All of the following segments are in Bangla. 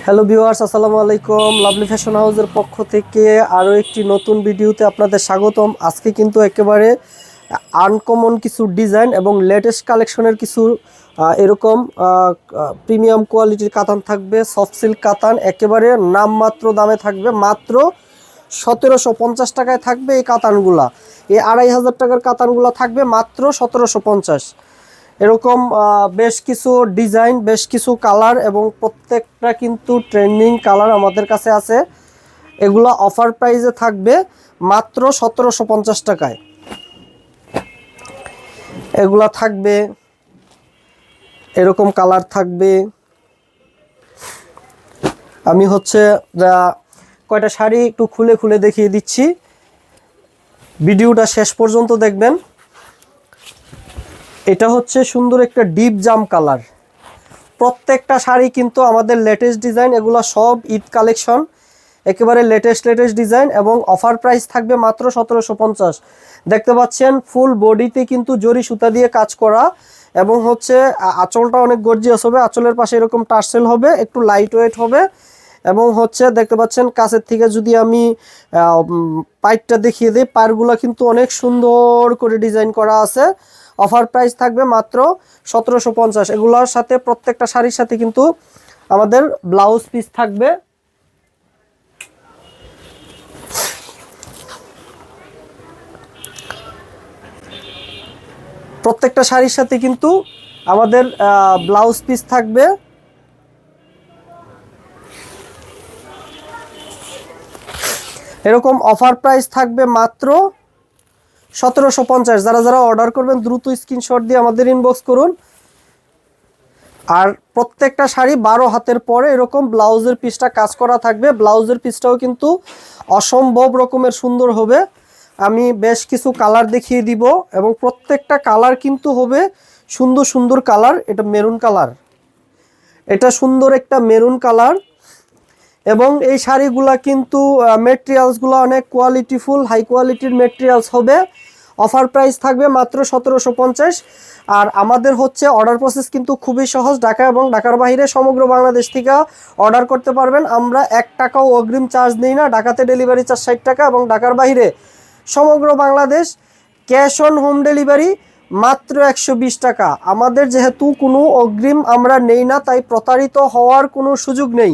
হ্যালো ভিউয়ার্স, আসসালামু আলাইকুম। লাভলি ফ্যাশন হাউসের পক্ষ থেকে আরও একটি নতুন ভিডিওতে আপনাদের স্বাগতম। আজকে কিন্তু একেবারে আনকমন কিছু ডিজাইন এবং লেটেস্ট কালেকশনের কিছু এরকম প্রিমিয়াম কোয়ালিটির কাতান থাকবে। সফট সিল্ক কাতান একেবারে নামমাত্র দামে থাকবে, মাত্র 1750 টাকায় থাকবে এই কাতানগুলা। এই 2500 টাকার কাতানগুলো থাকবে মাত্র 1750। এরকম বেশ কিছু ডিজাইন, বেশ কিছু কালার এবং প্রত্যেকটা কিন্তু ট্রেন্ডিং কালার আমাদের কাছে আছে। এগুলো অফার প্রাইসে থাকবে মাত্র 1750 টাকায়। এগুলা থাকবে এরকম কালার থাকবে। আমি কয়টা শাড়ি একটু খুলে খুলে দেখিয়ে দিচ্ছি, ভিডিওটা শেষ পর্যন্ত দেখবেন। এটা হচ্ছে সুন্দর একটা ডিপ জাম কালার। প্রত্যেকটা শাড়ি কিন্তু আমাদের লেটেস্ট ডিজাইন, এগুলো সব ঈদ কালেকশন, একেবারে লেটেস্ট ডিজাইন এবং অফার প্রাইস থাকবে মাত্র 1750। দেখতে পাচ্ছেন ফুল বডিতে কিন্তু জরি সুতা দিয়ে কাজ করা এবং আঁচলটা অনেক গর্জিয়াস হবে। আঁচলের পাশে এরকম টার্সেল হবে, একটু লাইট ওয়েট হবে এবং দেখতে পাচ্ছেন কাছের থেকে যদি আমি পাইটটা দেখিয়ে দিই, পায়েরগুলো কিন্তু অনেক সুন্দর করে ডিজাইন করা আছে। অফার প্রাইস থাকবে মাত্র 1750। এগুলোর সাথে প্রত্যেকটা শাড়ির সাথে কিন্তু আমাদের ব্লাউজ পিস থাকবে। প্রত্যেকটা শাড়ির সাথে কিন্তু আমাদের ব্লাউজ পিস থাকবে। এরকম অফার প্রাইস থাকবে মাত্র 1750। যারা যারা অর্ডার করবেন দ্রুত স্ক্রিনশট দিয়ে আমাদের ইনবক্স করুন। আর প্রত্যেকটা শাড়ি 12 হাতের পরে এরকম ব্লাউজের পিসটা কাজ করা থাকবে। ব্লাউজের পিসটাও কিন্তু অসম্ভব রকমের সুন্দর হবে। আমি বেশ কিছু কালার দেখিয়ে দিব এবং প্রত্যেকটা কালার কিন্তু হবে সুন্দর সুন্দর কালার। এটা মেরুন কালার, এটা সুন্দর একটা মেরুন কালার এবং এই শাড়িগুলা কিন্তু মেটেরিয়ালসগুলো অনেক কোয়ালিটিফুল, হাই কোয়ালিটির মেটেরিয়ালস হবে। অফার প্রাইস থাকবে মাত্র 1750। আর আমাদের অর্ডার প্রসেস কিন্তু খুবই সহজ। ঢাকা এবং ঢাকার বাইরে সমগ্র বাংলাদেশ থেকে অর্ডার করতে পারবেন। আমরা 1 টাকাও অগ্রিম চার্জ নিই না। ঢাকাতে ডেলিভারি চার্জ 60 টাকা এবং ঢাকার বাইরে সমগ্র Bangladesh cash on home delivery মাত্র 120 টাকা। আমাদের যেহেতু কোনো অগ্রিম আমরা নেই না, তাই প্রতারিত হওয়ার কোনো সুযোগ নেই।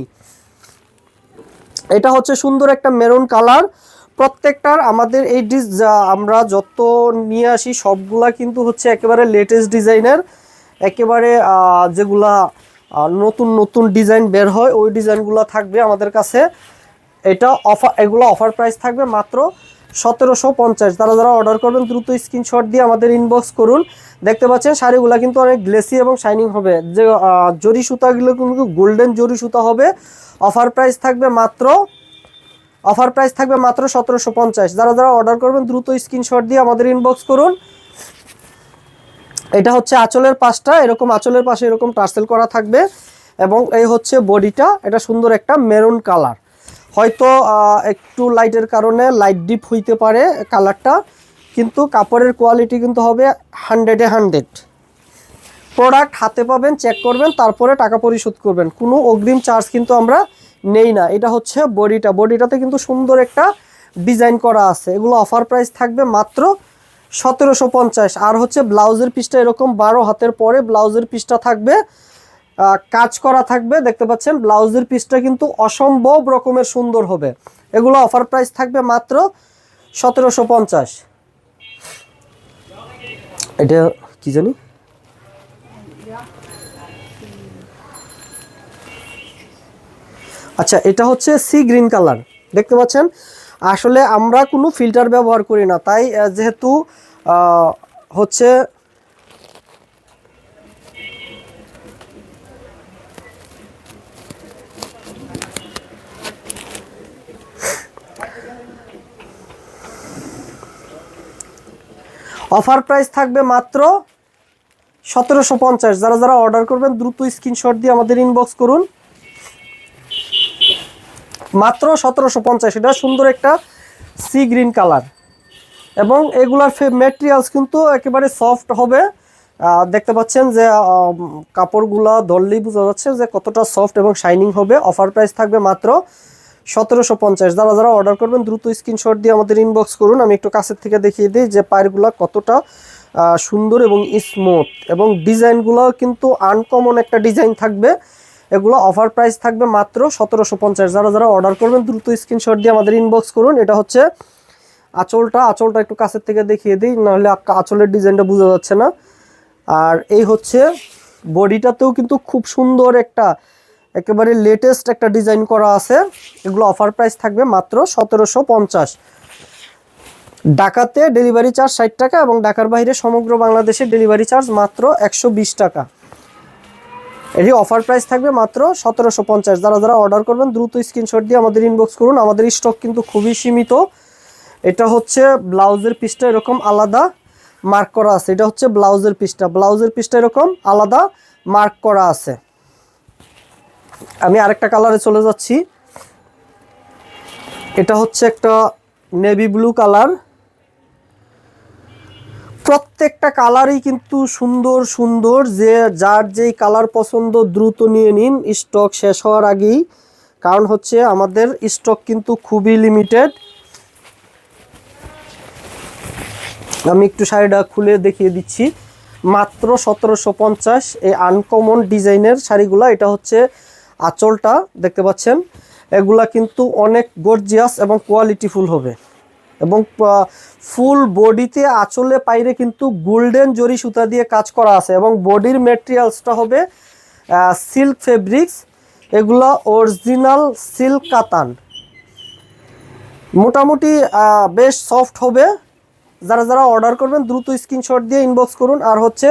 এটা সুন্দর একটা মেরুন কালার। প্রত্যেকটার আমাদের এই আমরা যত নিয়ে আসি সবগুলা কিন্তু একেবারে লেটেস্ট ডিজাইনের, একেবারে যেগুলা নতুন নতুন ডিজাইন বের হয় ওই ডিজাইনগুলো থাকবে আমাদের কাছে। এগুলো অফার প্রাইস থাকবে মাত্র 1750। যারা যারা অর্ডার করবেন দ্রুত স্ক্রিনশট দিয়ে আমাদের ইনবক্স করুন। দেখতে পাচ্ছেন শাড়িগুলো কিন্তু অনেক গ্লেসি এবং শাইনিং হবে। যে জরি সুতাগুলো কিন্তু গোল্ডেন জরি সুতা হবে। অফার প্রাইস থাকবে মাত্র 1750। যারা যারা অর্ডার করবেন দ্রুত স্ক্রিনশট দিয়ে আমাদের ইনবক্স করুন। এটা আঁচলের পাশটা, এরকম আঁচলের পাশে এরকম টার্সেল করা থাকবে এবং এই বডিটা, এটা সুন্দর একটা মেরুন কালার। হয়তো একটু লাইটের কারণে লাইট ডিপ হইতে পারে কালারটা, কিন্তু কাপড়ের কোয়ালিটি কিন্তু হবে 100-এ 100। প্রোডাক্ট হাতে পাবেন, চেক করবেন, তারপরে টাকা পরিশোধ করবেন। কোনো অগ্রিম চার্জ কিন্তু আমরা নেই না। এটা বডিটাতে কিন্তু সুন্দর একটা ডিজাইন করা আছে। এগুলো অফার প্রাইস থাকবে মাত্র 1750। আর ব্লাউজের পিসটা এরকম 12 হাতের পরে ব্লাউজের পিসটা থাকবে, কাজ করা থাকবে। দেখতে পাচ্ছেন ব্লাউজের পিসটা কিন্তু অসম্ভব রকমের সুন্দর হবে। এগুলো অফার প্রাইস থাকবে মাত্র 1750। এটা কি জানি, আচ্ছা এটা সি গ্রিন কালার। দেখতে পাচ্ছেন আসলে আমরা কোনো ফিল্টার ব্যবহার করি না, তাই যেহেতু অফার প্রাইস থাকবে মাত্র 1750। যারা যারা অর্ডার করবেন দ্রুত স্ক্রিনশট দিয়ে আমাদের ইনবক্স করুন। মাত্র 1750। এটা সুন্দর একটা সি গ্রিন কালার এবং এগুলার মেটেরিয়ালস কিন্তু একেবারে সফট হবে। দেখতে পাচ্ছেন যে কাপড়গুলা ধরলেই বোঝা যাচ্ছে যে কতটা সফট এবং শাইনিং হবে। অফার প্রাইস থাকবে মাত্র 1750। যারা যারা অর্ডার করবেন দ্রুত স্ক্রিনশট দিয়ে আমাদের ইনবক্স করুন। আমি একটু কাছের থেকে দেখিয়ে দিই যে পায়েরগুলা কতটা সুন্দর এবং স্মুথ, এবং ডিজাইনগুলো কিন্তু আনকমন একটা ডিজাইন থাকবে। এগুলো অফার প্রাইস থাকবে মাত্র 1750। যারা যারা অর্ডার করবেন দ্রুত স্ক্রিনশট দিয়ে আমাদের ইনবক্স করুন। এটা হচ্ছে আঁচলটা একটু কাছের থেকে দেখিয়ে দিই, নাহলে আঁচলের ডিজাইনটা বোঝা যাচ্ছে না। আর এই হচ্ছে বডিটাতেও কিন্তু খুব সুন্দর একটা একেবারে লেটেস্ট একটা ডিজাইন করা আছে। এগুলো অফার প্রাইস থাকবে মাত্র 1750। ঢাকাতে ডেলিভারি চার্জ 60 টাকা এবং ঢাকার বাইরে সমগ্র বাংলাদেশে ডেলিভারি চার্জ মাত্র 120 টাকা। এটি অফার প্রাইস থাকবে মাত্র 1750। যারা যারা অর্ডার করবেন দ্রুত স্ক্রিনশট দিয়ে আমাদের ইনবক্স করুন। আমাদের স্টক কিন্তু খুবই সীমিত। এটা হচ্ছে ব্লাউজের পিসটা এরকম আলাদা মার্ক করা আছে। এটা হচ্ছে ব্লাউজের পিসটা এরকম আলাদা মার্ক করা আছে। আমি আরেকটা কালারে চলে যাচ্ছি। এটা হচ্ছে একটা নেভি ব্লু কালার। প্রত্যেকটা কালারই কিন্তু সুন্দর সুন্দর, যে যার যেই কালার পছন্দ দ্রুত নিয়ে নিন স্টক শেষ হওয়ার আগেই, কারণ হচ্ছে আমাদের স্টক কিন্তু খুবই লিমিটেড। আমি একটু শাড়িটা খুলে দেখিয়ে দিচ্ছি। মাত্র 1750 এই আনকমন ডিজাইনের শাড়িগুলা। এটা হচ্ছে আঁচলটা দেখতে পাচ্ছেন। এগুলা কিন্তু অনেক গর্জিয়াস এবং কোয়ালিটিফুল হবে, এবং ফুল বডিতে আঁচলে পাইরে কিন্তু গোল্ডেন জরি সুতা দিয়ে কাজ করা আছে, এবং বডির ম্যাটেরিয়ালসটা হবে সিল্ক ফেব্রিক্স। এগুলা অরিজিনাল সিল্ক কাতান, মোটামুটি বেশ সফট হবে। যারা যারা অর্ডার করবেন দ্রুত স্ক্রিনশট দিয়ে ইনবক্স করুন। আর হচ্ছে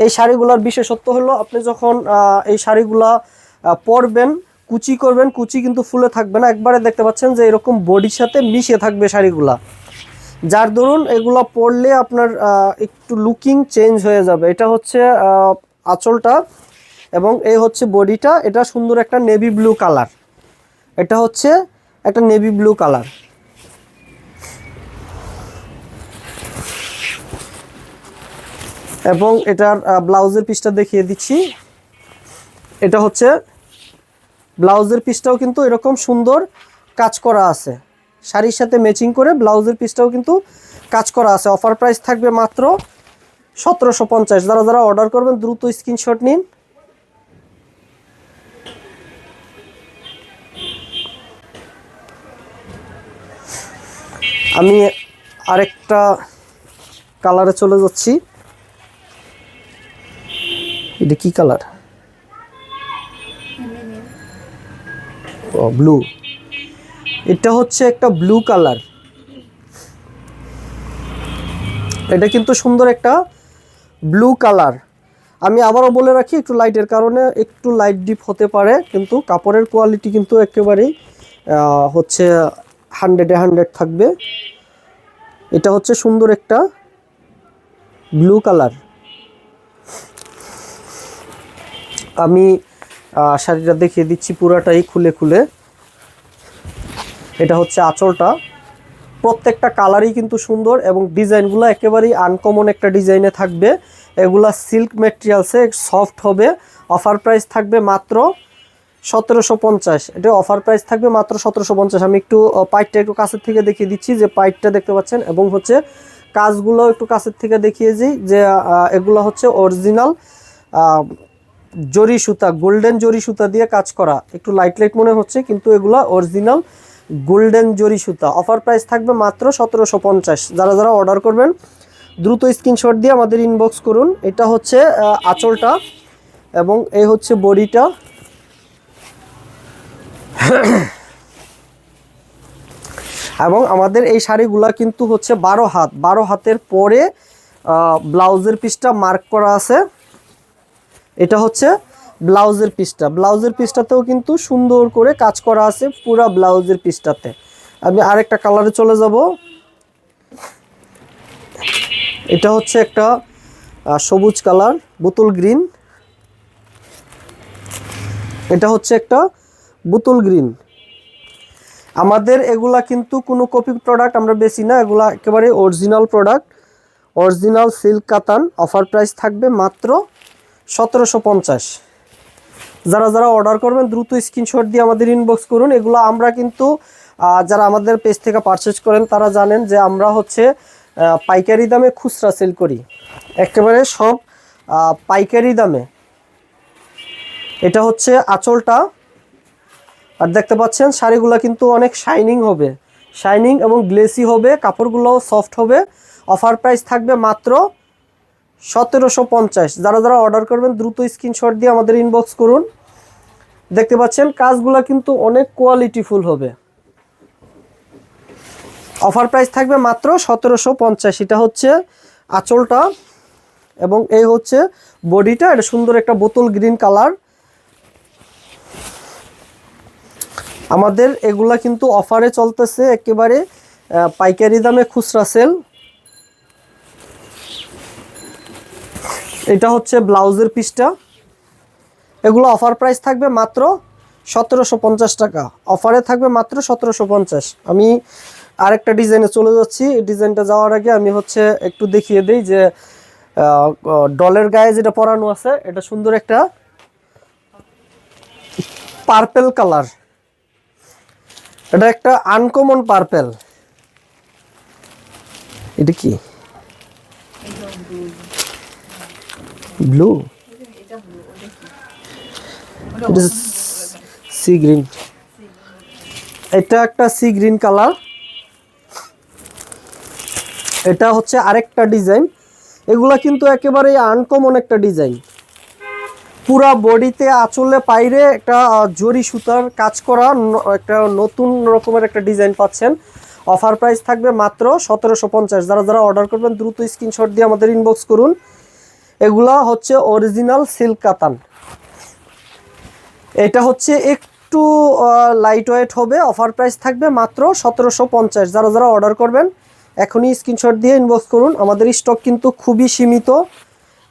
এই শাড়িগুলোর বিশেষত্ব হলো আপনি যখন এই শাড়িগুলা পরবেন, কুচি করবেন, কুচি কিন্তু ফুলে থাকবে না, একবারে দেখতে পাচ্ছেন যে এরকম বডির সাথে মিশে থাকবে শাড়িগুলা, যার দরুন এগুলা পরলে আপনার একটু লুকিং চেঞ্জ হয়ে যাবে। এটা হচ্ছে আঁচলটা এবং এই হচ্ছে বডিটা। এটা সুন্দর একটা নেভি ব্লু কালার। এটা হচ্ছে একটা নেভি ব্লু কালার। এবং এটার ব্লাউজের পিসটা দেখিয়ে দিচ্ছি। এটা হচ্ছে ব্লাউজের পিসটাও কিন্তু এরকম সুন্দর কাজ করা আছে, শাড়ির সাথে ম্যাচিং করে ব্লাউজের পিসটাও কিন্তু কাজ করা আছে। অফার প্রাইস থাকবে মাত্র 1750। যারা যারা অর্ডার করবেন দ্রুত স্ক্রিনশট নিন। আমি আরেকটা কালারে চলে যাচ্ছি। এটা কি কালার? ও ব্লু। এটা হচ্ছে একটা ব্লু কালার। এটা কিন্তু সুন্দর একটা ব্লু কালার। আমি আবারও বলে রাখি, একটু লাইটের কারণে একটু লাইট ডিপ হতে পারে, কিন্তু কাপড়ের কোয়ালিটি কিন্তু একেবারেই হচ্ছে 100-এ 100 থাকবে। এটা হচ্ছে সুন্দর একটা ব্লু কালার। আমি শাড়িটা দেখিয়ে দিচ্ছি পুরাটাই খুলে খুলে। এটা হচ্ছে আঁচলটা। প্রত্যেকটা কালারই কিন্তু সুন্দর এবং ডিজাইনগুলো একেবারেই আনকমন একটা ডিজাইনে থাকবে। এগুলা সিল্ক ম্যাটেরিয়ালসে সফট হবে। অফার প্রাইস থাকবে মাত্র 1750। এটা অফার প্রাইস থাকবে মাত্র 1750। আমি একটু পাইটটা একটু কাছের থেকে দেখিয়ে দিচ্ছি, যে পাইটটা দেখতে পাচ্ছেন, এবং হচ্ছে কাজগুলো একটু কাছের থেকে দেখিয়ে দিই, যে এগুলো হচ্ছে অরিজিনাল জরি সুতা, গোল্ডেন জরি সুতা দিয়ে কাজ করা। একটু লাইট লাইট মনে হচ্ছে, কিন্তু এগুলা অরিজিনাল গোল্ডেন জরি সুতা। অফার প্রাইস থাকবে মাত্র 1750। যারা যারা অর্ডার করবেন দ্রুত স্ক্রিনশট দিয়ে আমাদের ইনবক্স করুন। এটা হচ্ছে আঁচলটা এবং এই হচ্ছে বডিটা। এবং আমাদের এই শাড়িগুলা কিন্তু হচ্ছে 12 হাত, 12 হাতের পরে ব্লাউজের পিসটা মার্ক করা আছে। এটা হচ্ছে ব্লাউজের পিসটাতেও কিন্তু সুন্দর করে কাজ করা আছে পুরা ব্লাউজের পিসটাতে। আমি আরেকটা কালারে চলে যাব। এটা হচ্ছে একটা সবুজ কালার, বোতল গ্রিন। এটা হচ্ছে একটা বোতল গ্রিন। আমাদের এগুলা কিন্তু কোনো কপি প্রোডাক্ট আমরা বেশি না, এগুলা একেবারে অরিজিনাল প্রোডাক্ট। অরিজিনাল সিল্ক কাতান, অফার প্রাইস থাকবে মাত্র 1750। যারা যারা অর্ডার করবেন দ্রুত স্ক্রিনশট দিয়ে আমাদের ইনবক্স করুন। এগুলো আমরা কিন্তু যারা আমাদের পেজ থেকে পারচেজ করেন তারা জানেন যে আমরা হচ্ছে পাইকারি দামে খুচরা সেল করি, একেবারে সব পাইকারি দামে। এটা হচ্ছে আঁচলটা, আর দেখতে পাচ্ছেন শাড়িগুলো কিন্তু অনেক শাইনিং হবে, শাইনিং এবং গ্লেসি হবে, কাপড়গুলোও সফট হবে। অফার প্রাইস থাকবে মাত্র 1750। যারা যারা অর্ডার করবেন দ্রুত স্ক্রিনশট দিয়ে আমাদের ইনবক্স করুন। দেখতে পাচ্ছেন কাজগুলো কিন্তু অনেক কোয়ালিটিফুল হবে। অফার প্রাইস থাকবে মাত্র 1750। এটা হচ্ছে আঁচলটা এবং এই হচ্ছে বডিটা। এটা সুন্দর একটা বোতল গ্রিন কালার। আমাদের এগুলা কিন্তু অফারে চলতেছে, একেবারে পাইকারি দামে খুচরা সেল। এটা হচ্ছে ব্লাউজের পিসটা। এগুলো অফার প্রাইস থাকবে মাত্র 1750 টাকা। অফারে থাকবে মাত্র 1750। আমি আরেকটা ডিজাইনে চলে যাচ্ছি। এই ডিজাইনটা যাওয়ার আগে আমি হচ্ছে একটু দেখিয়ে দিই যে ডলের গায়ে যেটা পরানো আছে এটা সুন্দর একটা পার্পেল কালার। এটা একটা আনকমন পার্পেল। এটা কি ব্লু, সি গ্রিন। এটা একটা সি গ্রিন কালার। এটা হচ্ছে আরেকটা ডিজাইন। এগুলা কিন্তু একেবারে আনকমন একটা ডিজাইন। পুরা বডিতে আঁচলে পাইরে একটা জরি সুতার কাজ করা একটা নতুন রকমের একটা ডিজাইন পাচ্ছেন। অফার প্রাইস থাকবে মাত্র 1750। যারা যারা অর্ডার করবেন দ্রুত স্ক্রিনশট দিয়ে আমাদের ইনবক্স করুন। এগুলা হচ্ছে অরিজিনাল সিল্ক কাতান। এটা হচ্ছে একটু লাইট ওয়েট হবে। অফার প্রাইস থাকবে মাত্র 1750। যারা যারা অর্ডার করবেন এখনই স্ক্রিনশট দিয়ে ইনবক্স করুন। আমাদের স্টক কিন্তু খুবই সীমিত।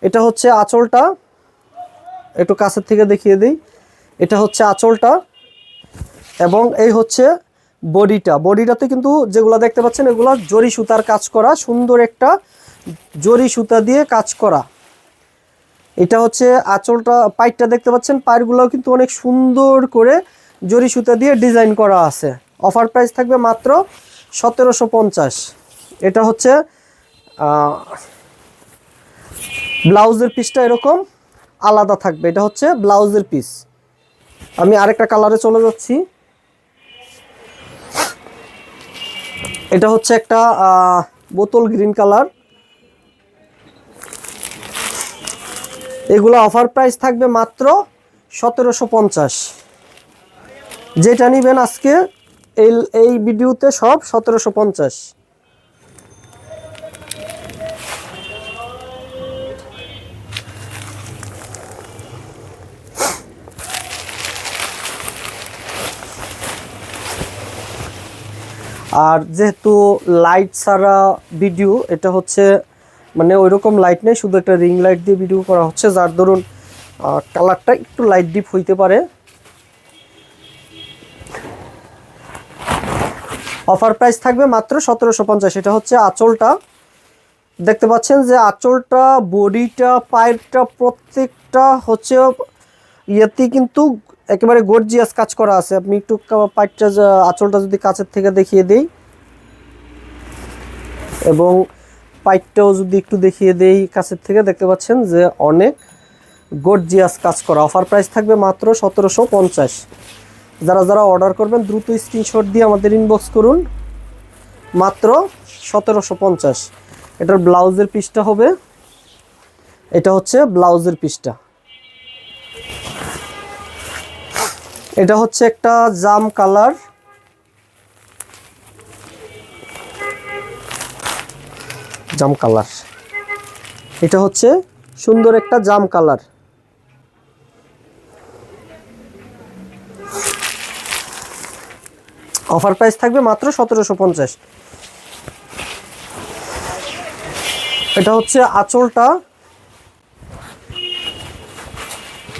এটা হচ্ছে আঁচলটা, একটু কাছের থেকে দেখিয়ে দিই। এটা হচ্ছে আঁচলটা এবং এই হচ্ছে বডিটা। বডিটাতে কিন্তু যেগুলো দেখতে পাচ্ছেন এগুলো জরি সুতার কাজ করা, সুন্দর একটা জরি সুতা দিয়ে কাজ করা। এটা হচ্ছে আঁচলটা। পাইটটা দেখতে পাচ্ছেন, পায়েরগুলোও কিন্তু অনেক সুন্দর করে জরি সুতা দিয়ে ডিজাইন করা আছে। অফার প্রাইস থাকবে মাত্র 1750। এটা হচ্ছে ব্লাউজের পিসটা এরকম আলাদা থাকবে। এটা হচ্ছে ব্লাউজের পিস। আমি আরেকটা কালারে চলে যাচ্ছি। এটা হচ্ছে একটা বোতল গ্রিন কালার। এগুলো অফার প্রাইস থাকবে মাত্র 1750। যেটা নেবেন আজকে এই ভিডিওতে সব 1750। আর যেহেতু লাইট ছাড়া ভিডিও, এটা হচ্ছে মানে ওইরকম লাইট নেই, শুধু একটা রিং লাইট দিয়ে ভিডিও করা হচ্ছে, যার ধরুন কালারটা একটু লাইট ডিপ হইতে পারে। অফার প্রাইস থাকবে মাত্র 1750। এটা হচ্ছে আঁচলটা। দেখতে পাচ্ছেন যে আঁচলটা, বডিটা, পায়েরটা প্রত্যেকটা হচ্ছে ইয়েতে কিন্তু একেবারে গর্জিয়াস কাজ করা আছে। আপনি একটু পায়েরটা আঁচলটা যদি কাছের থেকে দেখিয়ে দেই এবং পাইপটাও যদি একটু দেখিয়ে দেই কাছের থেকে, দেখতে পাচ্ছেন যে অনেক গর্জিয়াস কাজ করা। অফার প্রাইস থাকবে মাত্র 1750। যারা যারা অর্ডার করবেন দ্রুত স্ক্রিনশট দিয়ে আমাদের ইনবক্স করুন। মাত্র 1750। এটার ব্লাউজের পিসটা হবে, এটা হচ্ছে ব্লাউজের পিসটা। এটা হচ্ছে একটা জাম কালার। জাম কালার, এটা হচ্ছে সুন্দর একটা জাম কালার। অফার প্রাইস থাকবে মাত্র 1750। এটা হচ্ছে আঁচলটা।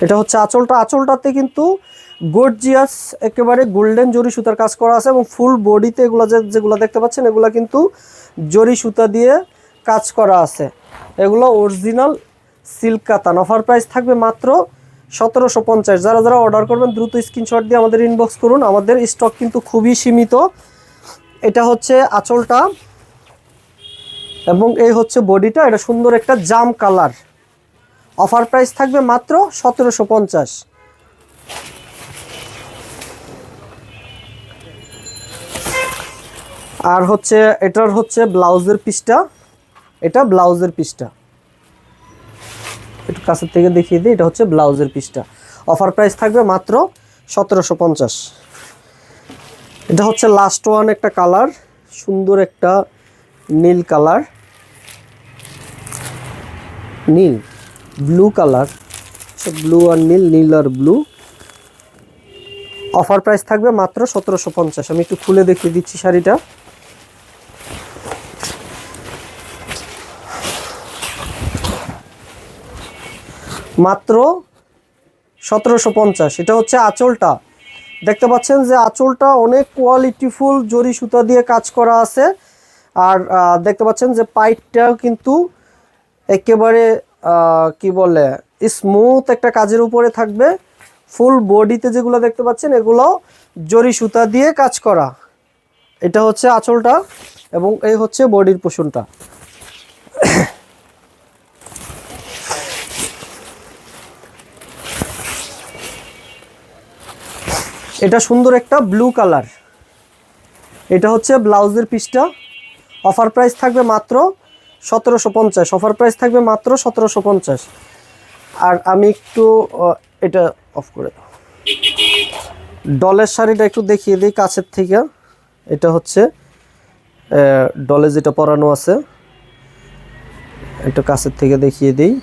এটা হচ্ছে আঁচলটা। আঁচলটাতে কিন্তু গর্জিয়াস একেবারে গোল্ডেন জরি সুতার কাজ করা আছে এবং ফুল বডিতে এগুলো যেগুলো দেখতে পাচ্ছেন এগুলো কিন্তু জরি সুতা দিয়ে কাজ করা আছে, এগুলো অরিজিনাল সিল্ক কাতান। অফার প্রাইস থাকবে মাত্র 1750। যারা যারা অর্ডার করবেন দ্রুত স্ক্রিনশট দিয়ে আমাদের ইনবক্স করুন, আমাদের স্টক কিন্তু খুবই সীমিত। এটা হচ্ছে আঁচলটা এবং এই হচ্ছে বডিটা, এটা সুন্দর একটা জাম কালার। অফার প্রাইস থাকবে মাত্র 1750। আর হচ্ছে এটার হচ্ছে ব্লাউজের পিসটা, এটা ব্লাউজের পিসটা একটু কাছের থেকে দেখিয়ে দিই, এটা হচ্ছে ব্লাউজের পিসটা। অফার প্রাইস থাকবে মাত্র 1750। এটা হচ্ছে লাস্ট ওয়ান একটা কালার, সুন্দর একটা নীল কালার, নীল ব্লু কালার, ব্লু আর নীল, নীল আর ব্লু। অফার প্রাইস থাকবে মাত্র 1750। আমি একটু খুলে দেখিয়ে দিচ্ছি শাড়িটা। মাত্র 1750। এটা হচ্ছে আঁচলটা, দেখতে পাচ্ছেন যে আঁচলটা অনেক কোয়ালিটিফুল জরি সুতা দিয়ে কাজ করা আছে। আর দেখতে পাচ্ছেন যে পাইটটাও কিন্তু একেবারে কি বলে স্মুথ একটা কাজের উপরে থাকবে। ফুল বডিতে যেগুলো দেখতে পাচ্ছেন এগুলো জরি সুতা দিয়ে কাজ করা। এটা হচ্ছে আঁচলটা এবং এই হচ্ছে বডির পোর্শনটা। এটা সুন্দর একটা ব্লু কালার, এটা হচ্ছে ব্লাউজের পিসটা। অফার প্রাইস থাকবে মাত্র 1750। অফার প্রাইস থাকবে মাত্র 1750। আর আমি একটু এটা অফ করে ডলের শাড়িটা একটু দেখিয়ে দিই কাছের থেকে। এটা হচ্ছে ডলে যেটা পরানো আছে, একটু কাছের থেকে দেখিয়ে দিই।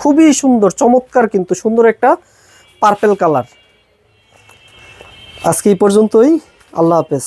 খুবই সুন্দর, চমৎকার, কিন্তু সুন্দর একটা পার্পেল কালার। আজকে এই পর্যন্তই, আল্লাহ হাফেজ।